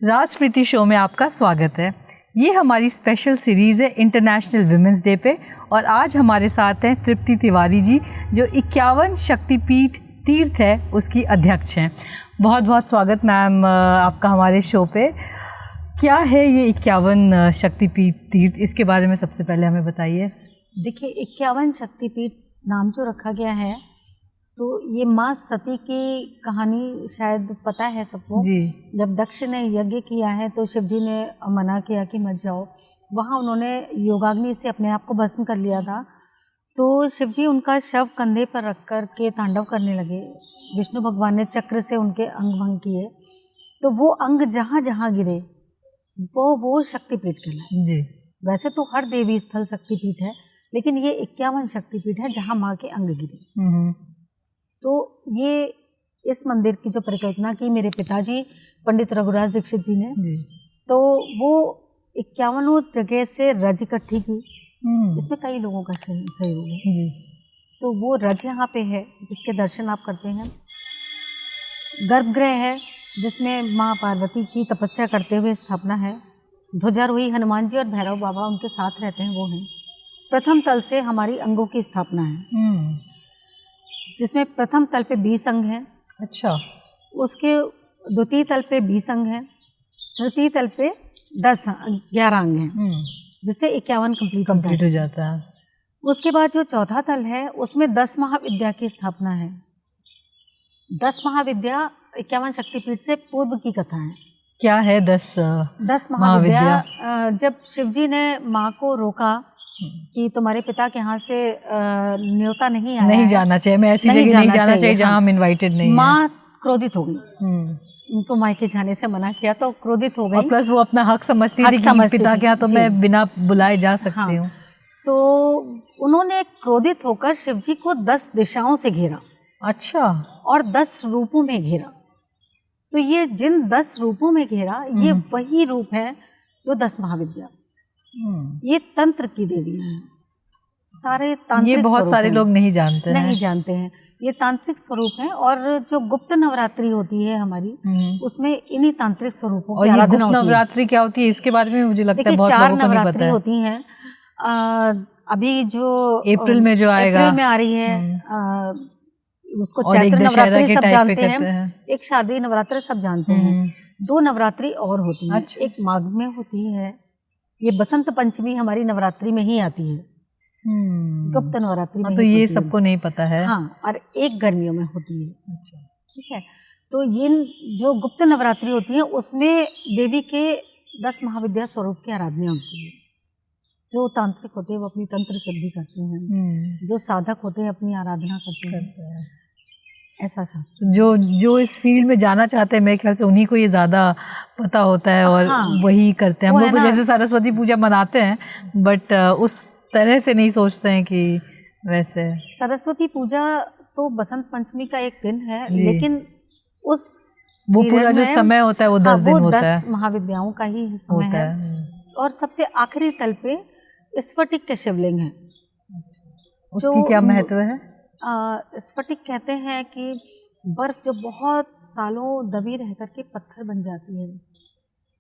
राजप्रीति show में आपका स्वागत है। ये हमारी स्पेशल सीरीज़ है इंटरनेशनल विमेंस डे पे और आज हमारे साथ हैं तृप्ति तिवारी जी जो 51 शक्तिपीठ तीर्थ है उसकी अध्यक्ष हैं। बहुत बहुत स्वागत मैम आपका हमारे शो पे। क्या है ये 51 शक्तिपीठ तीर्थ, इसके बारे में सबसे पहले हमें बताइए। देखिए 51 शक्तिपीठ नाम जो रखा गया है तो ये माँ सती की कहानी शायद पता है सबको जी। जब दक्ष ने यज्ञ किया है तो शिव जी ने मना किया कि मत जाओ, वहाँ उन्होंने योगाग्नि से अपने आप को भस्म कर लिया था। तो शिव जी उनका शव कंधे पर रख कर के तांडव करने लगे। विष्णु भगवान ने चक्र से उनके अंग भंग किए तो वो अंग जहाँ जहाँ गिरे वो शक्तिपीठ कहलाए। जी। वैसे तो हर देवी स्थल शक्तिपीठ है लेकिन ये 51 शक्तिपीठ है जहाँ माँ के अंग गिरे। तो ये इस मंदिर की जो परिकल्पना की मेरे पिताजी पंडित रघुराज दीक्षित जी ने तो वो 51 जगह से रज इकट्ठी की। इसमें कई लोगों का सहयोग है। तो वो रज यहाँ पे है जिसके दर्शन आप करते हैं। गर्भगृह है जिसमें माँ पार्वती की तपस्या करते हुए स्थापना है। ध्वजारोही हनुमान जी और भैरव बाबा उनके साथ रहते हैं, वो हैं। प्रथम तल से हमारी अंगों की स्थापना है जिसमें प्रथम तल पे 20 अंग हैं। अच्छा। उसके द्वितीय तल पे 20 अंग हैं, तृतीय तल पे 11 अंग हैं जिससे 51 कंप्लीट हो जाता है। उसके बाद जो चौथा तल है उसमें 10 महाविद्या की स्थापना है। 10 महाविद्या 51 शक्तिपीठ से पूर्व की कथा है। क्या है 10 महाविद्या? जब शिवजी ने माँ को रोका कि तुम्हारे पिता के यहाँ से न्योता नहीं आया, नहीं जाना चाहिए, मैं ऐसी जगह नहीं जाना चाहिए जहाँ हम इनवाइटेड नहीं। माँ क्रोधित हो गई, उनको मायके जाने से मना किया तो क्रोधित हो गई। और प्लस वो अपना हक समझती थी कि पिता के यहाँ तो मैं बिना बुलाए जा सकती हूँ। तो उन्होंने क्रोधित होकर शिवजी को 10 दिशाओं से घेरा। अच्छा। और 10 रूपों में घेरा। तो ये जिन 10 रूपों में घेरा ये वही रूप है जो 10 महाविद्या। ये तंत्र की देवियां हैं, सारे तांत्रिक। ये बहुत सारे लोग नहीं जानते हैं। ये तांत्रिक स्वरूप हैं और जो गुप्त नवरात्रि होती है हमारी उसमें इन्हीं तांत्रिक स्वरूपों की आराधना होती है। नवरात्रि क्या होती है इसके बारे में मुझे लगता है बहुत 4 लोगों को नहीं पता है। नवरात्रि होती हैं। अभी जो अप्रैल में जो आएगा, अप्रैल में आ रही है उसको चैत्र नवरात्रि सब जानते हैं। एक शारदीय नवरात्रि सब जानते हैं। 2 नवरात्रि और होती है। एक माघ में होती है, ये बसंत पंचमी हमारी नवरात्रि में ही आती है, गुप्त नवरात्रि में। तो ये सबको नहीं पता है। हाँ, और एक गर्मियों में होती है। ठीक है। तो ये जो गुप्त नवरात्रि होती है उसमें देवी के 10 महाविद्या स्वरूप की आराधना होती है। जो तांत्रिक होते हैं वो अपनी तंत्र सिद्धि करते हैं, जो साधक होते हैं अपनी आराधना करते हैं। ऐसा शास्त्र जो इस फील्ड में जाना चाहते हैं मेरे ख्याल से उन्हीं को ये ज़्यादा पता होता है और वही करते हैं। हम लोग तो जैसे सरस्वती पूजा मनाते हैं बट उस तरह से नहीं सोचते हैं कि वैसे सरस्वती पूजा तो बसंत पंचमी का एक दिन है लेकिन उस वो पूरा जो समय होता है वो 10 दिन होता है। 10 महाविद्याओं का ही समय है। और सबसे आखिरी तल पे स्फटिक के शिवलिंग है। उसकी क्या महत्व है? स्फटिक कहते हैं कि बर्फ जो बहुत सालों दबी रह करके पत्थर बन जाती है,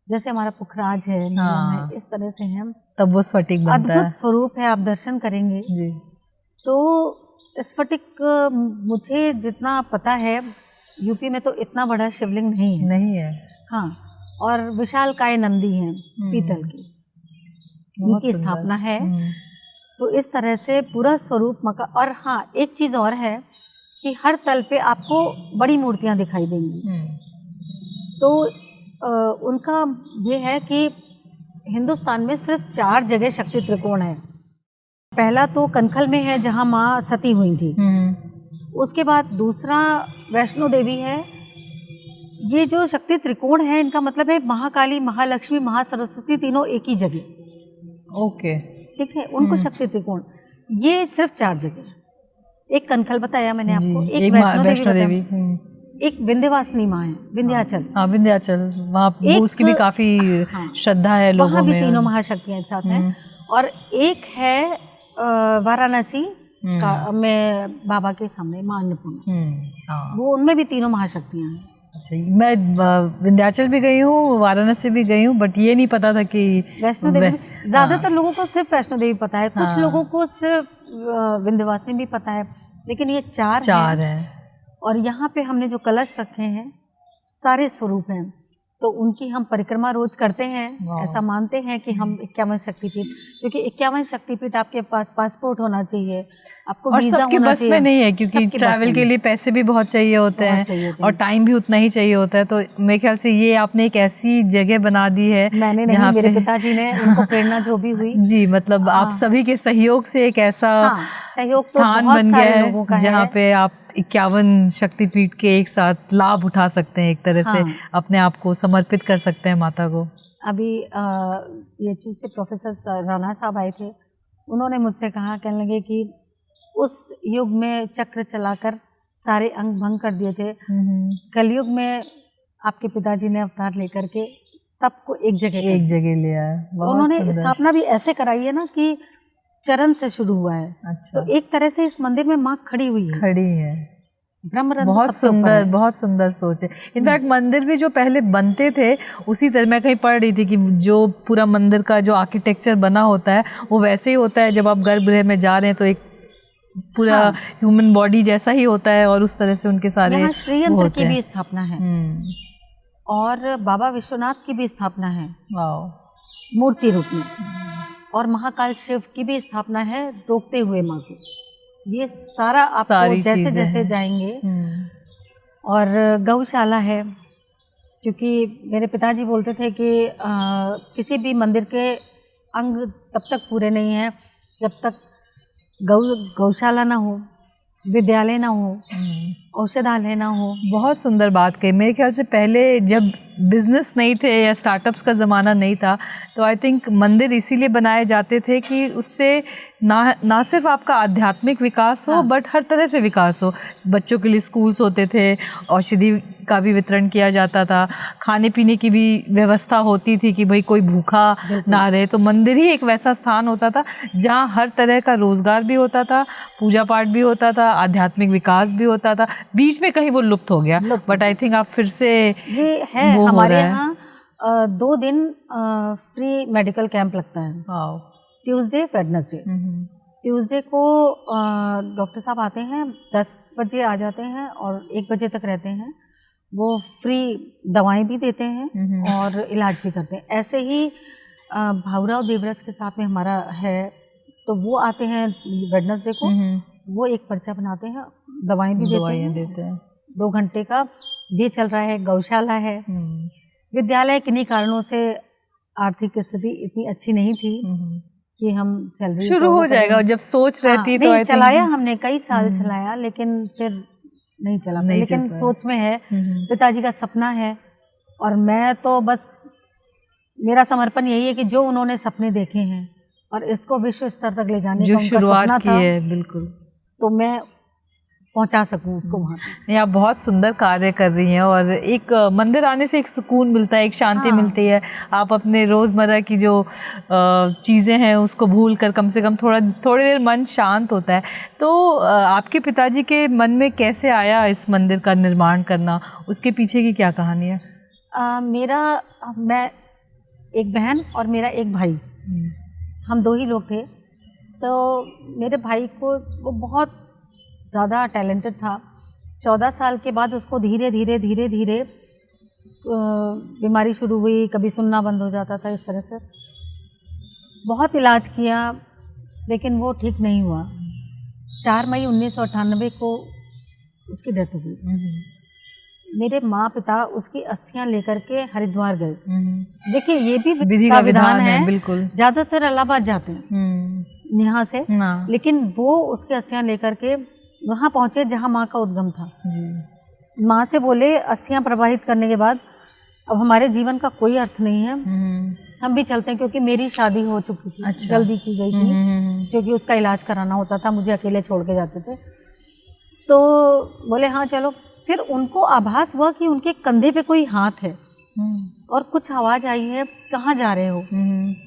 जैसे हमारा पुखराज है, नीलम है, इस तरह से है, तब वो स्फटिक बनता है। अद्भुत स्वरूप है, आप दर्शन करेंगे जी। तो स्फटिक मुझे जितना पता है यूपी में तो इतना बड़ा शिवलिंग नहीं है। हाँ, और विशालकाय नंदी हैं पीतल की, उनकी स्थापना है। तो इस तरह से पूरा स्वरूप मका। और हाँ, एक चीज़ और है कि हर तल पे आपको बड़ी मूर्तियाँ दिखाई देंगी। तो उनका ये है कि हिंदुस्तान में सिर्फ 4 जगह शक्ति त्रिकोण है। पहला तो कनखल में है जहाँ माँ सती हुई थी। उसके बाद दूसरा वैष्णो देवी है। ये जो शक्ति त्रिकोण है इनका मतलब है महाकाली, महालक्ष्मी, महासरस्वती तीनों एक ही जगह। ओके, ठीक है, उनको शक्ति त्रिकोण। ये सिर्फ 4 जगह। एक कनखल बताया मैंने आपको, एक वैष्णो देवी, एक विंध्यवासिनी माँ है, विंध्याचल। हाँ, विंध्याचल, वहाँ उसकी भी काफी श्रद्धा है लोगों में। वहाँ भी तीनों महाशक्तियाँ एक साथ हैं। और एक है वाराणसी में बाबा के सामने माँ अन्नपूर्णा, वो उनमें भी तीनों महाशक्तियाँ हैं। अच्छा, मैं विंध्याचल भी गई हूँ, वाराणसी भी गई हूँ, बट ये नहीं पता था कि वैष्णो देवी ज़्यादातर लोगों को सिर्फ वैष्णो देवी पता है, कुछ लोगों को सिर्फ विंध्यवासिनी भी पता है, लेकिन ये चार हैं। और यहाँ पे हमने जो कलश रखे हैं सारे स्वरूप हैं, तो उनकी हम परिक्रमा रोज करते हैं। ऐसा मानते हैं कि हम 51 शक्तिपीठ, क्योंकि 51 शक्तिपीठ आपके पास पासपोर्ट होना चाहिए, आपको वीजा होना चाहिए। में नहीं है, क्योंकि ट्रैवल के लिए पैसे भी बहुत चाहिए होते हैं और टाइम भी उतना ही चाहिए होता है। तो मेरे ख्याल से ये आपने एक ऐसी जगह बना दी है। मैंने नहीं, मेरे पिताजी ने, उनको प्रेरणा जो भी हुई जी, मतलब आप सभी के सहयोग से एक ऐसा सहयोग स्थान बन गया है जहाँ पे आप 51 शक्तिपीठ के एक साथ लाभ उठा सकते हैं, एक तरह से अपने आप को समर्पित कर सकते हैं माता को। अभी ये चीज़ से प्रोफेसर राणा साहब आए थे, उन्होंने मुझसे कहा, कहने लगे कि उस युग में चक्र चलाकर सारे अंग भंग कर दिए थे, कलयुग में आपके पिताजी ने अवतार लेकर के सबको एक जगह लिया है। उन्होंने स्थापना भी ऐसे कराई है ना कि चरण से शुरू हुआ है। अच्छा। तो एक तरह से इस मंदिर में माँ खड़ी हुई है। ब्रह्मरंध्र बहुत सुंदर सोच है। इनफैक्ट मंदिर भी जो पहले बनते थे उसी तरह, मैं कहीं पढ़ रही थी कि जो पूरा मंदिर का जो आर्किटेक्चर बना होता है वो वैसे ही होता है। जब आप गर्भगृह में जा रहे हैं तो एक पूरा ह्यूमन बॉडी जैसा ही होता है और उस तरह से उनके सारे यहाँ श्री यंत्र की भी स्थापना है और बाबा विश्वनाथ की भी स्थापना है मूर्ति रूप में, और महाकाल शिव की भी स्थापना है रोकते हुए माँ को। ये सारा आपको जैसे जैसे जाएंगे। और गौशाला है, क्योंकि मेरे पिताजी बोलते थे कि किसी भी मंदिर के अंग तब तक पूरे नहीं हैं जब तक गौशाला ना हो, विद्यालय ना हो, औषधालय ना हो। बहुत सुंदर बात कही। मेरे ख्याल से पहले जब बिजनेस नहीं थे या स्टार्टअप्स का ज़माना नहीं था, तो आई थिंक मंदिर इसीलिए बनाए जाते थे कि उससे ना सिर्फ आपका आध्यात्मिक विकास हो, बट हर तरह से विकास हो। बच्चों के लिए स्कूल्स होते थे, औषधि का भी वितरण किया जाता था, खाने पीने की भी व्यवस्था होती थी कि भाई कोई भूखा ना रहे। तो मंदिर ही एक वैसा स्थान होता था जहाँ हर तरह का रोजगार भी होता था, पूजा पाठ भी होता था, आध्यात्मिक विकास भी होता था। बीच में कहीं वो लुप्त हो गया, बट आई थिंक आप फिर से ये है। हमारे यहाँ 2 दिन फ्री मेडिकल कैंप लगता है, ट्यूसडे वेडनेसडे। ट्यूसडे को डॉक्टर साहब आते हैं, 10 बजे आ जाते हैं और 1 बजे तक रहते हैं। वो फ्री दवाएं भी देते हैं और इलाज भी करते हैं। ऐसे ही भावराव देवरस के साथ में हमारा है, तो वो आते हैं वेडनेसडे को, वो एक पर्चा बनाते हैं, दवाएं भी देते हैं। 2 घंटे का ये चल रहा है। गौशाला है। विद्यालय किन्हीं कारणों से आर्थिक स्थिति इतनी अच्छी नहीं थी कि हम सैलरी शुरू हो जाएगा, जब सोच रहती है तो चलाया हमने, कई साल चलाया, लेकिन फिर नहीं चला पाया। लेकिन सोच में है, पिताजी का सपना है, और मैं तो बस, मेरा समर्पण यही है कि जो उन्होंने सपने देखे हैं और इसको विश्व स्तर तक ले जाने का उनका सपना था, बिल्कुल, तो मैं पहुंचा सकूं उसको वहाँ पे। नहीं, आप बहुत सुंदर कार्य कर रही हैं, और एक मंदिर आने से एक सुकून मिलता है, एक शांति मिलती है। आप अपने रोज़मर्रा की जो चीज़ें हैं उसको भूल कर कम से कम थोड़ी देर मन शांत होता है। तो आपके पिताजी के मन में कैसे आया इस मंदिर का निर्माण करना, उसके पीछे की क्या कहानी है? मैं एक बहन और मेरा एक भाई, हम 2 ही लोग थे। तो मेरे भाई को, वो बहुत ज़्यादा टैलेंटेड था। 14 साल के बाद उसको धीरे धीरे बीमारी शुरू हुई, कभी सुनना बंद हो जाता था, इस तरह से बहुत इलाज किया, लेकिन वो ठीक नहीं हुआ। 4 मई 1998 को उसकी डेथ हो गई। मेरे माँ पिता उसकी अस्थियां लेकर के हरिद्वार गए। देखिए, ये भी विधि का विधान है, बिल्कुल। ज़्यादातर इलाहाबाद जाते हैं यहाँ से, लेकिन वो उसकी अस्थियां लेकर के वहाँ पहुँचे जहाँ माँ का उद्गम था। माँ से बोले, अस्थियां प्रवाहित करने के बाद अब हमारे जीवन का कोई अर्थ नहीं है, हम भी चलते हैं, क्योंकि मेरी शादी हो चुकी थी। अच्छा। जल्दी की गई थी, क्योंकि उसका इलाज कराना होता था, मुझे अकेले छोड़ के जाते थे। तो बोले हाँ चलो। फिर उनको आभास हुआ कि उनके कंधे पे कोई हाथ है और कुछ आवाज़ आई है, कहाँ जा रहे हो?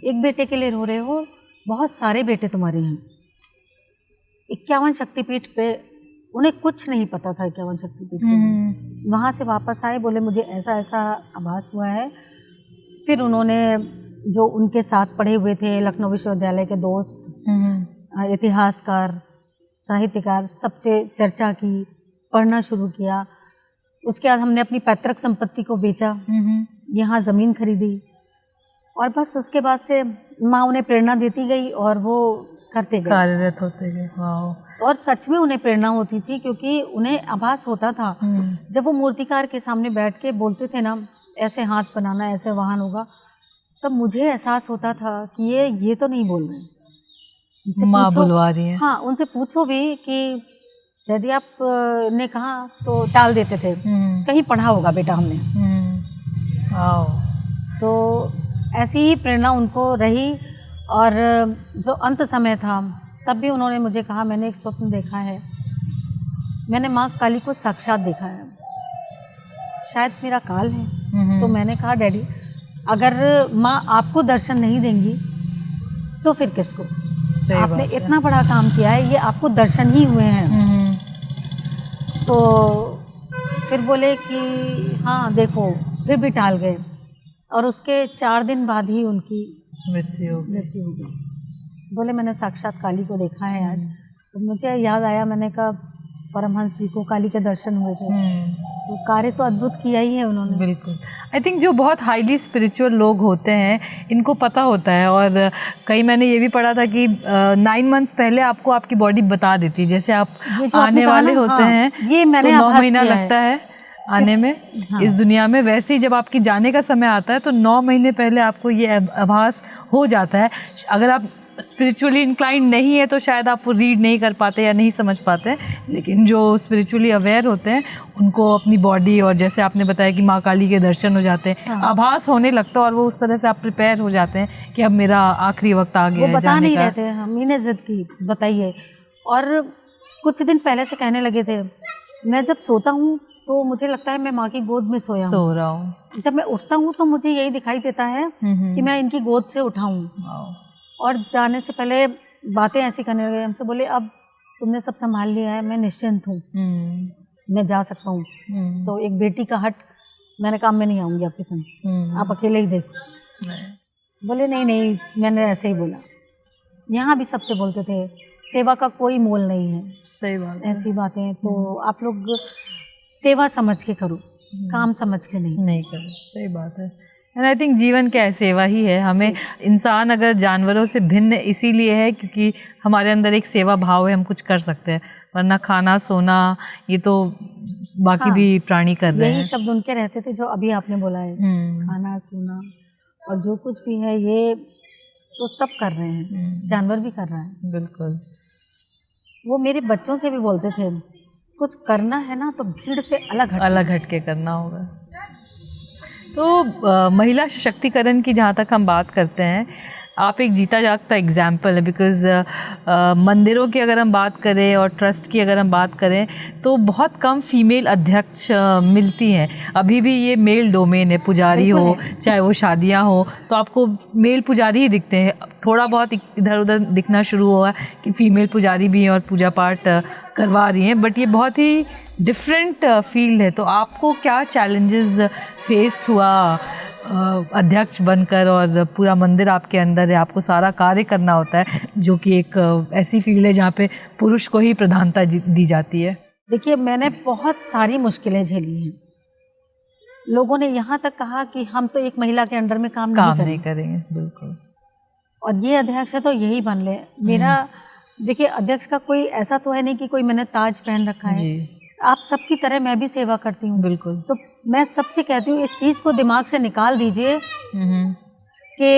एक बेटे के लिए रो रहे हो, बहुत सारे बेटे तुम्हारे हैं। 51 शक्तिपीठ पे उन्हें कुछ नहीं पता था इक्यावन शक्तिपीठ के। वहाँ से वापस आए, बोले मुझे ऐसा ऐसा आभास हुआ है। फिर उन्होंने जो उनके साथ पढ़े हुए थे लखनऊ विश्वविद्यालय के दोस्त, इतिहासकार, साहित्यकार, सबसे चर्चा की, पढ़ना शुरू किया। उसके बाद हमने अपनी पैतृक संपत्ति को बेचा, यहाँ ज़मीन खरीदी, और बस उसके बाद से माँ उन्हें प्रेरणा देती गई और वो करते गए, कार्यरत होते गए। वाह। और सच में उन्हें प्रेरणा होती थी, क्योंकि उन्हें आभास होता था जब वो मूर्तिकार के सामने बैठ के बोलते थे ना, ऐसे हाथ बनाना, ऐसे वाहन होगा, तब मुझे एहसास होता था कि ये तो नहीं बोल रहे, माँ बुलवा रही है। हाँ, उनसे पूछो भी कि डैडी आप ने कहा, तो टाल देते थे, कहीं पढ़ा होगा बेटा हमने। तो ऐसी ही प्रेरणा उनको रही। और जो अंत समय था तब भी उन्होंने मुझे कहा, मैंने एक स्वप्न देखा है, मैंने माँ काली को साक्षात देखा है, शायद मेरा काल है। तो मैंने कहा डैडी, अगर माँ आपको दर्शन नहीं देंगी तो फिर किसको? आपने इतना बड़ा काम किया है, ये आपको दर्शन ही हुए हैं। तो फिर बोले कि हाँ देखो, फिर भी टाल गए, और उसके 4 दिन बाद ही उनकी मृत्यु हो गई। बोले मैंने साक्षात काली को देखा है आज। तो मुझे याद आया, मैंने कहा परमहंस जी को काली के दर्शन हुए थे, तो कार्य तो अद्भुत किया ही है उन्होंने। बिल्कुल। आई थिंक जो बहुत हाईली स्पिरिचुअल लोग होते हैं, इनको पता होता है। और कहीं मैंने ये भी पढ़ा था कि 9 मंथ्स पहले आपको आपकी बॉडी बता देती है, जैसे आप आने वाले होते हैं, ये मैंने तो 9 महीना लगता है आने में इस दुनिया में, वैसे ही जब आपकी जाने का समय आता है तो 9 महीने पहले आपको ये आभास हो जाता है। अगर आप स्पिरिचुअली इंक्लाइंड नहीं है तो शायद आप वो रीड नहीं कर पाते या नहीं समझ पाते, लेकिन जो स्पिरिचुअली अवेयर होते हैं उनको अपनी बॉडी, और जैसे आपने बताया कि माँ काली के दर्शन हो जाते हैं, आभास होने लगता है, और वो उस तरह से आप प्रिपेयर हो जाते हैं कि अब मेरा आखिरी वक्त आ गया है, वो बता नहीं रहते, हमने जिद की बताइए। और कुछ दिन पहले से कहने लगे थे, मैं जब सोता हूँ तो मुझे लगता है मैं माँ की गोद में सो रहा हूँ, जब मैं उठता हूँ तो मुझे यही दिखाई देता है कि मैं इनकी गोद से उठा हूँ। और जाने से पहले बातें ऐसी करने लगे हमसे, बोले अब तुमने सब संभाल लिया है, मैं निश्चिंत हूँ, मैं जा सकता हूँ। तो एक बेटी का हट, मैंने कहा मैं नहीं आऊँगी आपके संग, आप अकेले ही देखो। बोले नहीं, मैंने ऐसे ही बोला। यहाँ भी सबसे बोलते थे सेवा का कोई मोल नहीं है। सही बात, ऐसी बातें तो आप लोग सेवा समझ के करो, काम समझ के नहीं करो। सही बात है। एंड आई थिंक जीवन क्या है, सेवा ही है। हमें इंसान अगर जानवरों से भिन्न इसीलिए है क्योंकि हमारे अंदर एक सेवा भाव है, हम कुछ कर सकते हैं, वरना खाना सोना ये तो बाकी भी प्राणी कर रहे हैं। यही शब्द उनके रहते थे जो अभी आपने बोला है, खाना सोना, और जो कुछ भी है ये तो सब कर रहे हैं, जानवर भी कर रहा है। बिल्कुल। वो मेरे बच्चों से भी बोलते थे, कुछ करना है ना तो भीड़ से अलग हट के करना होगा। तो महिला सशक्तिकरण की जहाँ तक हम बात करते हैं, आप एक जीता जागता एग्जाम्पल है। बिकॉज़ मंदिरों की अगर हम बात करें और ट्रस्ट की अगर हम बात करें तो बहुत कम फीमेल अध्यक्ष मिलती हैं। अभी भी ये मेल डोमेन है, पुजारी हो चाहे वो शादियां हो तो आपको मेल पुजारी ही दिखते हैं। थोड़ा बहुत इधर उधर दिखना शुरू हुआ कि फीमेल पुजारी भी हैं और पूजा पाठ करवा रही हैं, बट ये बहुत ही डिफरेंट फील्ड है। तो आपको क्या चैलेंजेस फेस हुआ अध्यक्ष बनकर, और पूरा मंदिर आपके अंदर है, आपको सारा कार्य करना होता है, जो कि एक ऐसी फील्ड है जहाँ पे पुरुष को ही प्रधानता दी जाती है? देखिए, मैंने बहुत सारी मुश्किलें झेली हैं। लोगों ने यहाँ तक कहा कि हम तो एक महिला के अंडर में काम नहीं करेंगे। बिल्कुल। और ये अध्यक्ष है तो यही बन ले। मेरा देखिए, अध्यक्ष का कोई ऐसा तो है नहीं कि कोई मैंने ताज पहन रखा है। आप सबकी तरह मैं भी सेवा करती हूँ। बिल्कुल। तो मैं सबसे कहती हूँ, इस चीज़ को दिमाग से निकाल दीजिए कि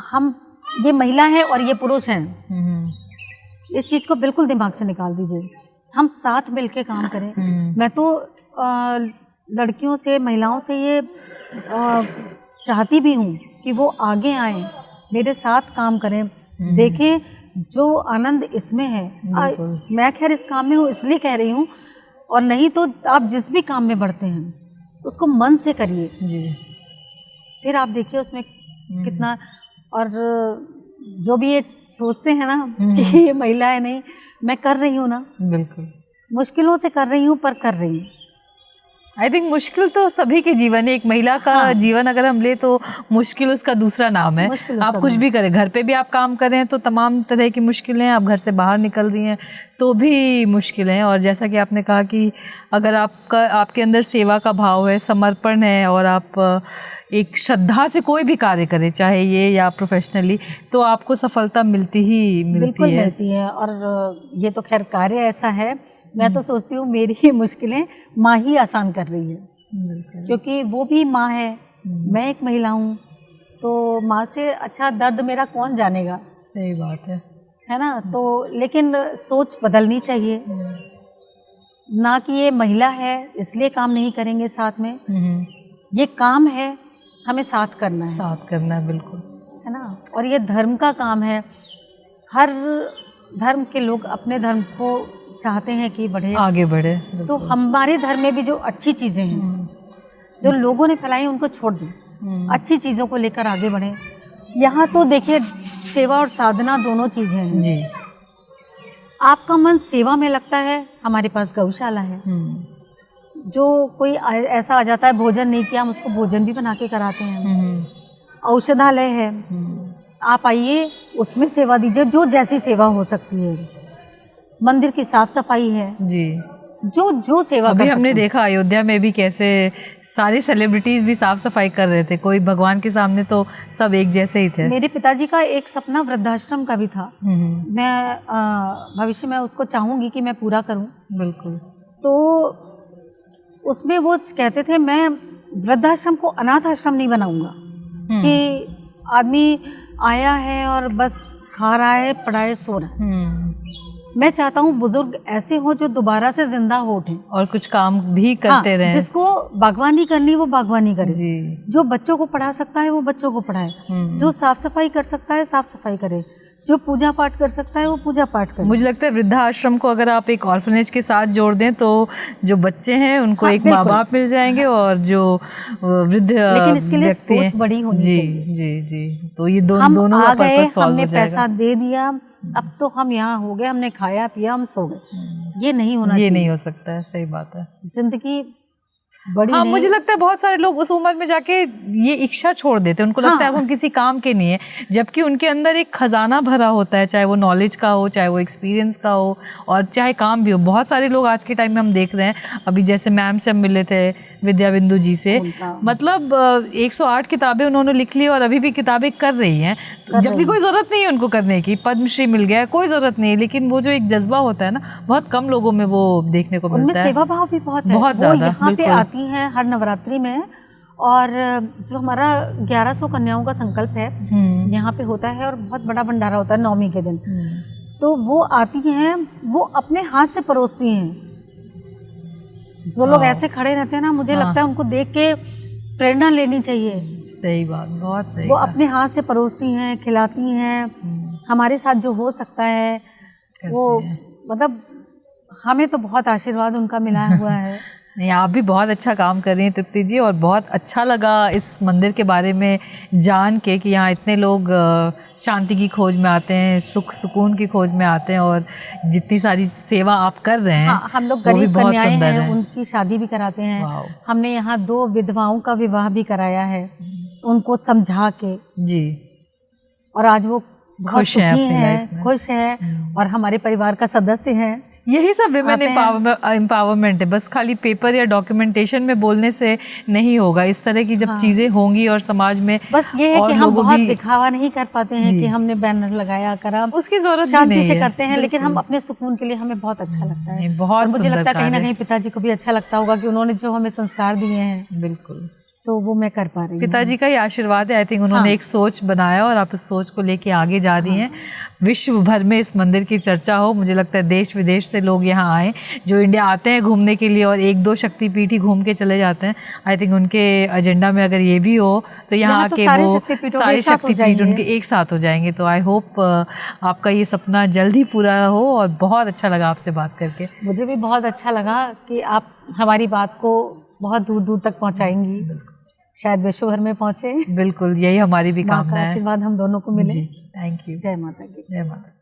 हम ये महिला है और ये पुरुष हैं। इस चीज़ को बिल्कुल दिमाग से निकाल दीजिए, हम साथ मिलके काम करें। मैं तो लड़कियों से, महिलाओं से ये चाहती भी हूँ कि वो आगे आएं, मेरे साथ काम करें, देखें जो आनंद इसमें है। मैं खैर इस काम में हूँ इसलिए कह रही हूँ, और नहीं तो आप जिस भी काम में बढ़ते हैं उसको मन से करिए, फिर आप देखिए उसमें कितना। और जो भी ये सोचते हैं ना कि ये महिला है, नहीं, मैं कर रही हूँ ना, बिल्कुल मुश्किलों से कर रही हूँ पर कर रही हूँ। आई थिंक मुश्किल तो सभी के जीवन है, एक महिला का जीवन अगर हम ले तो मुश्किल उसका दूसरा नाम है। आप कुछ भी करें, घर पे भी आप काम कर रहे हैं तो तमाम तरह की मुश्किलें, आप घर से बाहर निकल रही हैं तो भी मुश्किलें हैं। और जैसा कि आपने कहा कि अगर आपके अंदर सेवा का भाव है, समर्पण है और आप एक श्रद्धा से कोई भी कार्य करें, चाहे ये या प्रोफेशनली, तो आपको सफलता मिलती है। बिल्कुल मिलती है। और ये तो खैर कार्य ऐसा है, मैं तो सोचती हूँ मेरी ही मुश्किलें माँ ही आसान कर रही है, क्योंकि वो भी माँ है, मैं एक महिला हूँ, तो माँ से अच्छा दर्द मेरा कौन जानेगा। सही बात है ना। तो लेकिन सोच बदलनी चाहिए, ना कि ये महिला है इसलिए काम नहीं करेंगे साथ में, ये काम है, हमें साथ करना है, बिल्कुल, है ना। और ये धर्म का काम है, हर धर्म के लोग अपने धर्म को चाहते हैं कि बढ़े, आगे बढ़े। तो हमारे धर्म में भी जो अच्छी चीज़ें हैं जो लोगों ने फैलाई उनको छोड़ दें, अच्छी चीज़ों को लेकर आगे बढ़ें। यहाँ तो देखिए सेवा और साधना दोनों चीज़ें हैं जी। आपका मन सेवा में लगता है, हमारे पास गौशाला है, जो कोई ऐसा आ जाता है भोजन नहीं किया, हम उसको भोजन भी बना के कराते हैं। औषधालय है, आप आइए उसमें सेवा दीजिए, जो जैसी सेवा हो सकती है। मंदिर की साफ सफाई है जी, जो सेवा अभी हमने देखा अयोध्या में भी कैसे सारे सेलिब्रिटीज भी साफ सफाई कर रहे थे, कोई भगवान के सामने तो सब एक जैसे ही थे। मेरे पिताजी का एक सपना वृद्धाश्रम का भी था, मैं भविष्य में उसको चाहूँगी कि मैं पूरा करूँ। बिल्कुल। तो उसमें वो कहते थे मैं वृद्धाश्रम को अनाथ आश्रम नहीं बनाऊंगा कि आदमी आया है और बस खा रहा है, पढ़ाए, सो रहा है। मैं चाहता हूँ बुजुर्ग ऐसे हों जो दोबारा से जिंदा हो उठें और कुछ काम भी करते रहें। जिसको बागवानी करनी वो बागवानी करे जी। जो बच्चों को पढ़ा सकता है वो बच्चों को पढ़ाए, जो साफ सफाई कर सकता है साफ सफाई करे, जो पूजा पाठ कर सकता है वो पूजा पाठ करे। मुझे लगता है वृद्धाश्रम को अगर आप एक ऑर्फनेज के साथ जोड़ दें तो जो बच्चे हैं उनको एक माँ बाप मिल जाएंगे और जो वृद्ध, लेकिन इसके लिए सोच बड़ी होनी चाहिए। जी जी, तो ये दोनों आ गए, हमने पैसा दे दिया, अब तो हम यहाँ हो गए, हमने खाया पिया, हम सो गए, ये नहीं होना चाहिए। ये नहीं हो सकता है, सही बात है। जिंदगी बड़ी हाँ, मुझे लगता है बहुत सारे लोग उस उम्र में जाके ये इच्छा छोड़ देते हैं, उनको लगता है अब हम किसी काम के नहीं है, जबकि उनके अंदर एक खजाना भरा होता है, चाहे वो नॉलेज का हो, चाहे वो एक्सपीरियंस का हो, और चाहे काम भी हो। बहुत सारे लोग आज के टाइम में हम देख रहे हैं, अभी जैसे मैम से हम मिले थे विद्या बिंदु जी से, मतलब 108 किताबें उन्होंने लिख ली और अभी भी किताबें कर रही हैं, जबकि कोई ज़रूरत नहीं है उनको करने की, पद्मश्री मिल गया है, कोई ज़रूरत नहीं है, लेकिन वो जो एक जज्बा होता है ना, बहुत कम लोगों में वो देखने को मिलता है। सेवा भाव भी बहुत है, बहुत ज़्यादा। यहाँ पे आती हैं हर नवरात्रि में, और जो हमारा 1100 कन्याओं का संकल्प है यहाँ पे होता है, और बहुत बड़ा भंडारा होता है नवमी के दिन, तो वो आती हैं, वो अपने हाथ से परोसती हैं। जो लोग ऐसे खड़े रहते हैं ना, मुझे लगता है उनको देख के प्रेरणा लेनी चाहिए। सही बात, बहुत सही। वो अपने हाथ से परोसती हैं, खिलाती हैं, हमारे साथ जो हो सकता है वो, मतलब हमें तो बहुत आशीर्वाद उनका मिला हुआ है। नहीं, आप भी बहुत अच्छा काम कर रही हैं तृप्ति जी, और बहुत अच्छा लगा इस मंदिर के बारे में जान के कि यहाँ इतने लोग शांति की खोज में आते हैं, सुख सुकून की खोज में आते हैं, और जितनी सारी सेवा आप कर रहे हैं। हाँ, हम लोग गरीब कन्याएं हैं, उनकी शादी भी कराते हैं। हमने यहाँ 2 विधवाओं का विवाह भी कराया है, उनको समझा के जी, और आज वो बहुत सुखी हैं, खुश हैं, और हमारे परिवार का सदस्य हैं। यही सब विमेन एम्पावरमेंट है, बस खाली पेपर या डॉक्यूमेंटेशन में बोलने से नहीं होगा। इस तरह की जब चीजें होंगी और समाज में, बस ये है कि हम बहुत दिखावा नहीं कर पाते हैं कि हमने बैनर लगाया करा, उसकी जरूरत शांति से करते हैं, लेकिन हम अपने सुकून के लिए, हमें बहुत अच्छा लगता है। बहुत मुझे लगता है कहीं ना कहीं पिताजी को भी अच्छा लगता होगा कि उन्होंने जो हमें संस्कार दिए हैं, बिल्कुल, तो वो मैं कर पा रही हूँ। पिताजी का ही आशीर्वाद है। आई थिंक उन्होंने एक सोच बनाया और आप उस सोच को लेके आगे जा रही हैं। विश्व भर में इस मंदिर की चर्चा हो, मुझे लगता है देश विदेश से लोग यहाँ आए, जो इंडिया आते हैं घूमने के लिए और 1-2 शक्तिपीठ ही घूम के चले जाते हैं। आई थिंक उनके एजेंडा में अगर ये भी हो तो यहाँ आके वो सारे शक्तिपीठ उनके एक साथ हो जाएंगे। तो आई होप आपका ये सपना जल्द ही पूरा हो, और बहुत अच्छा लगा आपसे बात करके। मुझे भी बहुत अच्छा लगा कि आप हमारी बात को बहुत दूर दूर तक पहुँचाएंगी। शायद विश्व भर में पहुंचे। बिल्कुल, यही हमारी भी माँ कामना का है। आशीर्वाद हम दोनों को मिले। Thank you. जय माता की। जय माता।